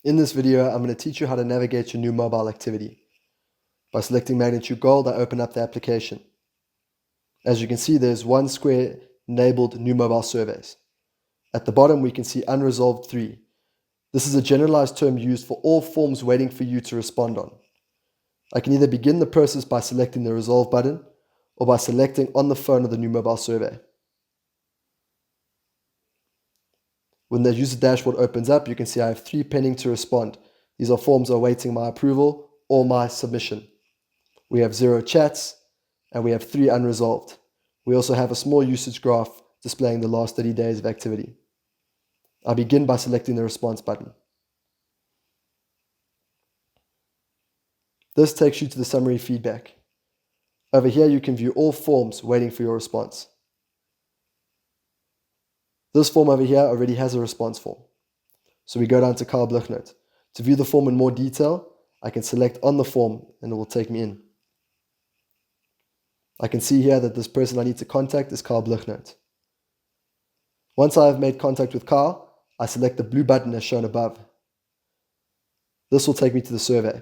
In this video, I'm going to teach you how to navigate your Numobile activity. By selecting Magnitude Gold, I open up the application. As you can see, there's one square enabled Numobile surveys. At the bottom, we can see Unresolved 3. This is a generalized term used for all forms waiting for you to respond on. I can either begin the process by selecting the Resolve button or by selecting on the phone of the Numobile survey. When the user dashboard opens up, you can see I have 3 pending to respond. These are forms awaiting my approval or my submission. We have 0 chats and we have 3 unresolved. We also have a small usage graph displaying the last 30 days of activity. I begin by selecting the response button. This takes you to the summary feedback. Over here you can view all forms waiting for your response. This form over here already has a response form. So we go down to Carl Bluchnote. To view the form in more detail, I can select on the form and it will take me in. I can see here that this person I need to contact is Carl Bluchnote. Once I have made contact with Carl, I select the blue button as shown above. This will take me to the survey.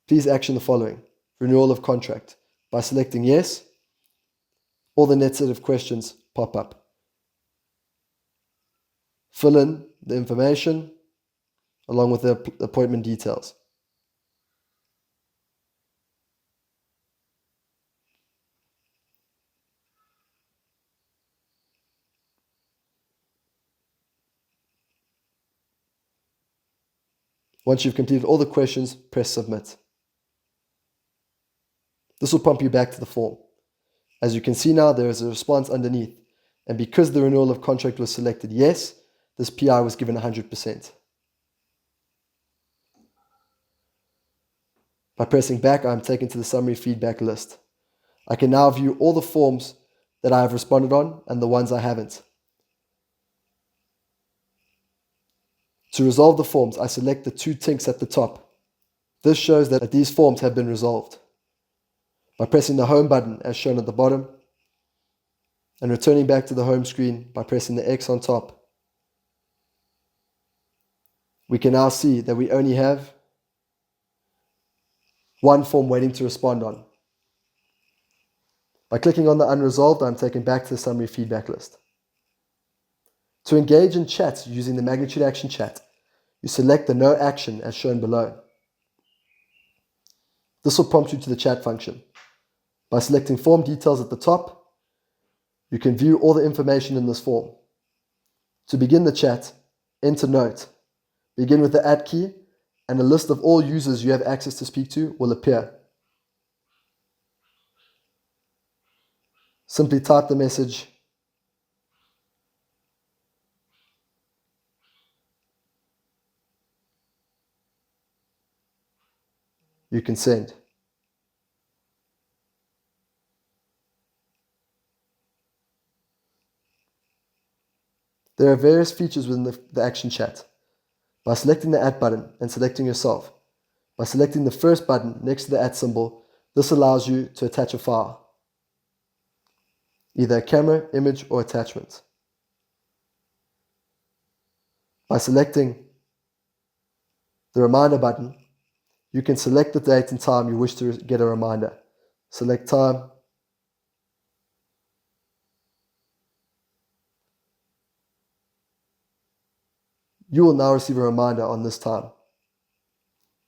Please action the following: renewal of contract. By selecting yes, all the next set of questions pop up. Fill in the information along with the appointment details. Once you've completed all the questions, press submit. This will prompt you back to the form. As you can see now, there is a response underneath, and because the renewal of contract was selected yes, this PI was given 100%. By pressing back, I am taken to the summary feedback list. I can now view all the forms that I have responded on and the ones I haven't. To resolve the forms, I select the 2 ticks at the top. This shows that these forms have been resolved. By pressing the home button as shown at the bottom and returning back to the home screen by pressing the X on top, we can now see that we only have one form waiting to respond on. By clicking on the unresolved, I'm taken back to the summary feedback list. To engage in chats using the Magnitude Action Chat, you select the No Action as shown below. This will prompt you to the chat function. By selecting form details at the top, you can view all the information in this form. To begin the chat, enter note. Begin with the @ key, and a list of all users you have access to speak to will appear. Simply type the message you can send. There are various features within the action chat. By selecting the @ button and selecting yourself, by selecting the first button next to the @ symbol, this allows you to attach a file, either a camera, image, or attachment. By selecting the reminder button, you can select the date and time you wish to get a reminder. Select time. You will now receive a reminder on this time.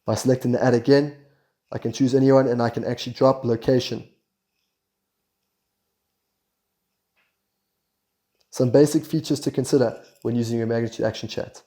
By selecting the @ again, I can choose anyone and I can actually drop location. Some basic features to consider when using your Magnitude Action Chat.